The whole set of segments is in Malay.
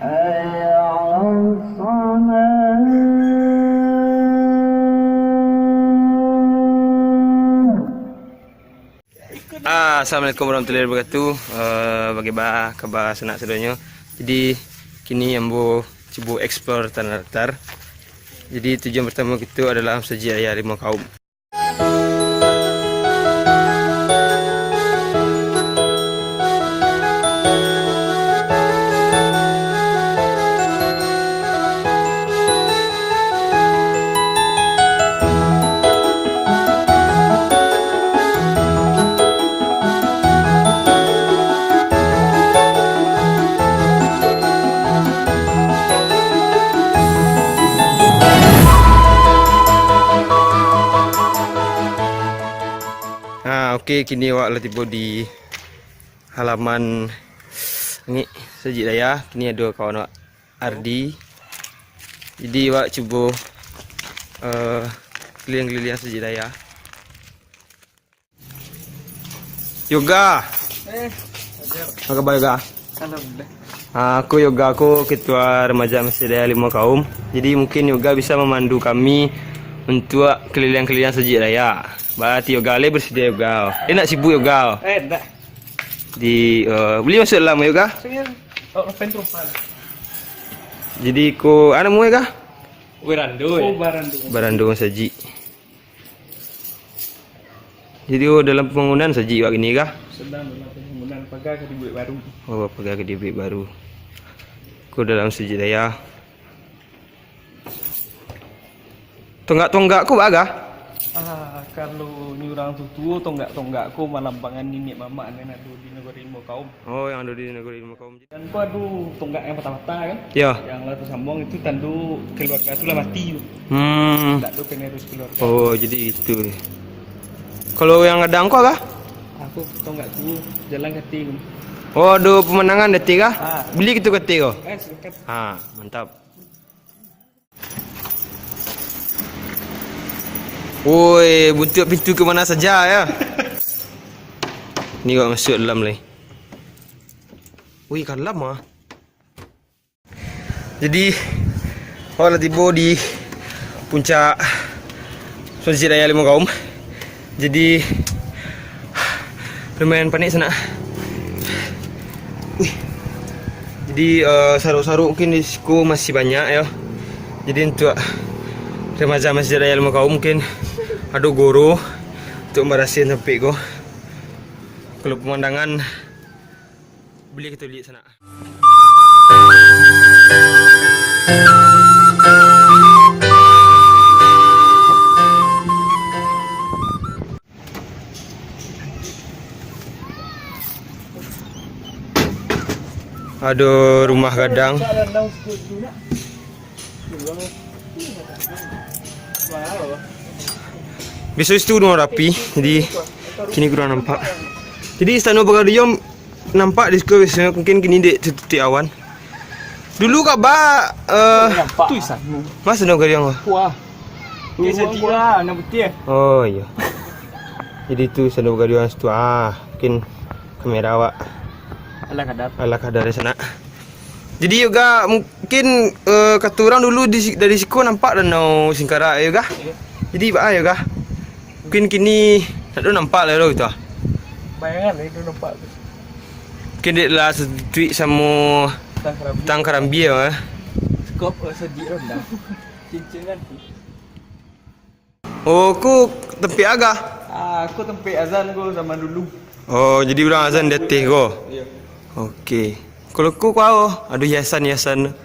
Assalamualaikum warahmatullahi wabarakatuh. Bagi khabar senak sedoyo. Jadi kini ambo cuba explore Tanah Datar. Jadi tujuan pertama kita adalah Masjid Raya Limau Kaum. Okey, kini awak lah tiba di halaman ni Masjid Raya. Kini ada kawan awak Ardi. Jadi awak cuba keliling-keliling Masjid Raya. Yoga. Apa khabar Yoga? Alhamdulillah. Aku Yoga, aku ketua remaja Masjid Raya Limau Kaum. Jadi mungkin Yoga bisa memandu kami untuk keliling-keliling Masjid Raya. Berarti Yoga le bersedia Yoga. Nak sibuk Yoga. Dah. Di boleh masuk dalam Yoga? Pentrum. Jadi ko ana mu Yoga? Barando. Barando saji. Jadi dalam pembangunan saji wak gini kah? Sedang dalam pembangunan pagar ke dibuat baru. Oh, pagar ke dibuat baru. Ko dalam Masjid Raya. Tonggak-tonggak ko baga? Kalau ni orang tua tonggak ko malambangan nenek mama yang ada di negara Limau Kaum. Oh, yang ada di negara Limau Kaum. Dan ko ada tonggak yang patah-patah kan? Ya. Yang lah tersambung itu tandu keluarga tu lah mati. Tak ada penerus keluarga. Oh, jadi itu. Kalau yang ada kau kah? Aku tonggak tu jalan kati. Oh, ada pemandangan detik kah? Beli gitu kati kau? Sedekat. Mantap. Woi, butuh pintu ke mana saja ya. Ni kau masuk dalam ni. Woi, kan lama. Jadi, awak tiba di puncak Masjid Raya Limau Kaum. Jadi lumayan panik sana. Wih. Jadi saruk-saruk mungkin di siku masih banyak ya. Jadi untuk remaja Masjid Raya Limau Kaum mungkin ada guru untuk merasakan sampai ko. Kalau pemandangan boleh kita lihat sana. Ada rumah gadang. Besok itu rumah rapi. Jadi kini kurang nampak. Jadi Istana Bagarium nampak di sekolah biasanya mungkin kini dek tutup awan. Dulu kak ba Tu Istana. Mas Istana Bagarium. Wah. Kisah dia nak betul. Oh iya. Jadi itu Istana Bagarium situ. Mungkin kamera awak ala kadar di sana. Jadi juga mungkin kata orang dulu dari siku nampak danau Singkara juga. Jadi ba juga. Mungkin kini tak ada nampak lah itu. Bayangan itu nampak. Mungkin dia lah tweet sama tang Karambi ya. Skop sedih rendah. Cincingan. Oh, ku tepi agak. Aku tempat azan go zaman dulu. Oh, jadi orang azan detik go. Ya. Okey. Kalau ku kau ada hiasan-hiasan.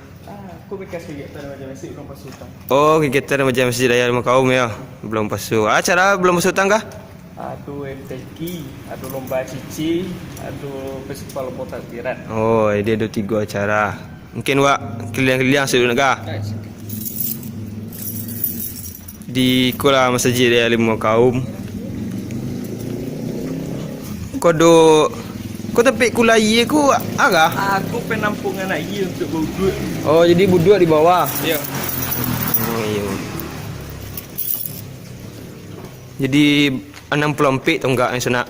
Aku bekas kegiatan macam masih belum pasal hutang. Oh, kegiatan macam Masjid Raya Limau Kaum ya. Belum pasal. Acara belum pasal hutang kah? Ada MTQ, ada lomba cici, ada festival lomba takbiran. Oh, dia ada 3 acara. Mungkin wak keliling-keliling sebelum kah? Di Kuala Masjid Raya Limau Kaum. Kau tapi kulai aku agak. Aku penampung anak ia untuk budut. Oh, jadi budut di bawah. Ya. Oh, iya. Jadi 60 tonggak yang sana.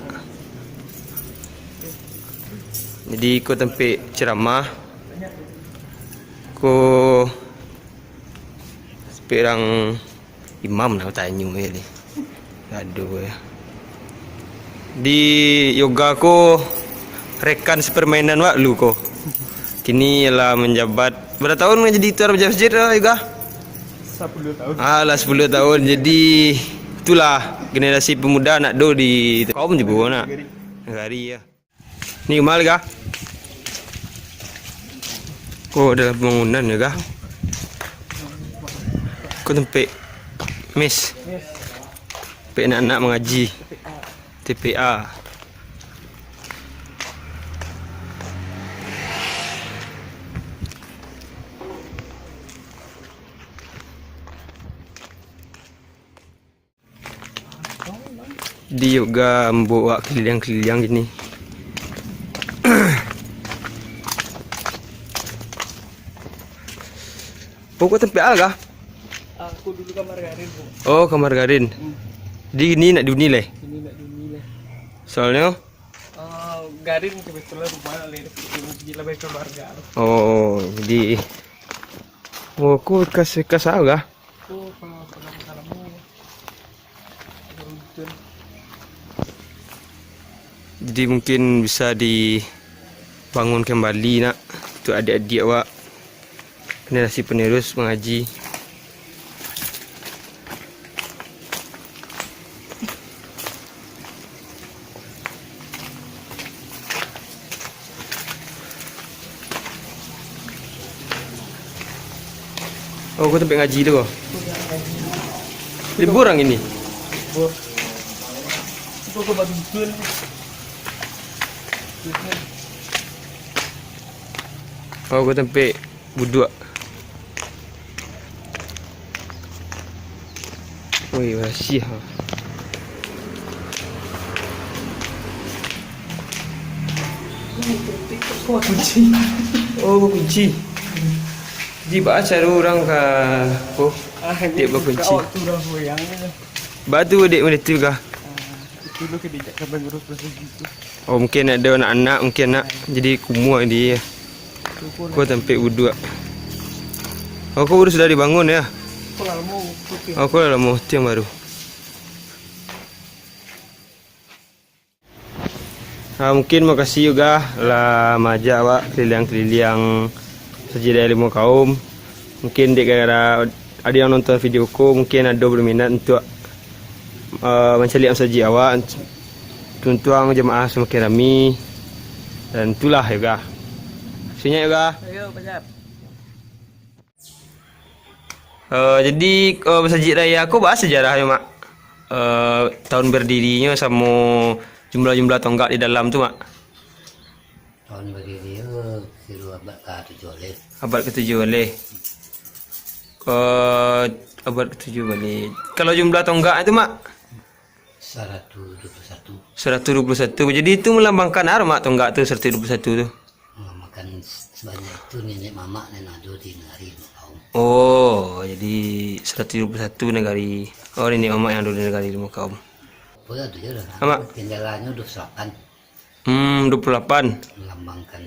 Jadi ikut tempat ceramah. Ko perang imam nak tanya ni. Aduh ya. Di yoga ko rekan sepermainan wak lu ko. Kini ialah menjabat berapa tahun jadi tuan pejabat masjid yoga? 10 tahun. Lah 10 tahun. Jadi itulah generasi pemuda nak do di kaum juga nak. Negari ya. Ni mal ga? Ko ada bangunan ya ga? Ko tempat mes. Tempat anak-anak mengaji. TPA. Dia juga membawa keliling-keliling gini. Pokok tempat kah? Aku dulu kamar garin, Bu. Oh, kamar garin. Di ini nak dinilai. Ini nak dinilai. Soalnya Garin kebetulan rumah lain gila baik keluarga. oh, jadi aku kasih kah? Oh, kalau Jadi mungkin bisa dibangun kembali nak untuk adik-adik awak generasi penerus mengaji. Oh, kau tempat ngaji tu kau? Libur orang ini? Bu. Itu aku baru betul. Oh, kau tempat buduk. Woi, rahsia. Kau kunci. Oh, kau kunci. Jadi bahasa orang ke ko? Dek berkunci. Kau tu orang goyang. Batu dek mana tu kah? Itu lu kedijak sampai ngurus gitu. Oh, mungkin ada anak-anak mungkin nak jadi kumuh dia. Kau tempat buduk. Oh, kau baru sudah dibangun ya? Kau lama putih. Oh, kau dah mau yang baru. Mungkin makasih juga lah majak awak keliling-keliling Masjid Ilmu Kaum. Mungkin dek gara ada yang nonton video ko mungkin ada berminat untuk mencari masjid awak, tuntuang jemaah semakin ramai dan itulah juga. Sinya juga. Ayo banyak. Jadi masjid raya aku bahas sejarahnya mak. Tahun berdirinya sama jumlah-jumlah tonggak di dalam tu mak. Tahun berdiri itu abad ke-7 oleh. Abad ke-7 oleh. Abad ke-7 balik. Kalau jumlah tonggak itu mak 121. 121. Jadi itu melambangkan apa mak tonggak tu 121 tu? Makan sebanyak itu nenek mama nenek ado di negari Kaum. Oh, jadi 121 negari. Oh, ini mama yang ada di negari Ilmu Kaum. Boleh ada je lah. Mak. Benderanya 28 28. melambangkan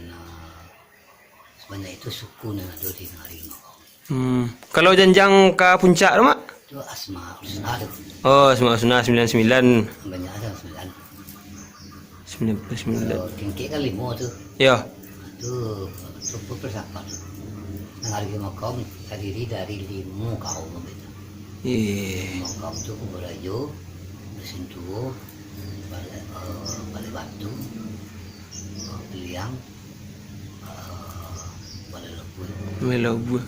sebanyak itu suku nenek ado di negari Kaum. Kalau janjang ke puncak tu mak? Itu Asma Husna tu. Oh, Asma Husna 99. Banyak ada 9. 99. Kalau tinggi kan 5 tu. Ya. Itu persapa. Negari Kaum terdiri dari 5 kaum. Eh. 5 kaum tu Kubarajo, Besintuo, Balai Batu, Beliang, Balai Lepur. Melabu.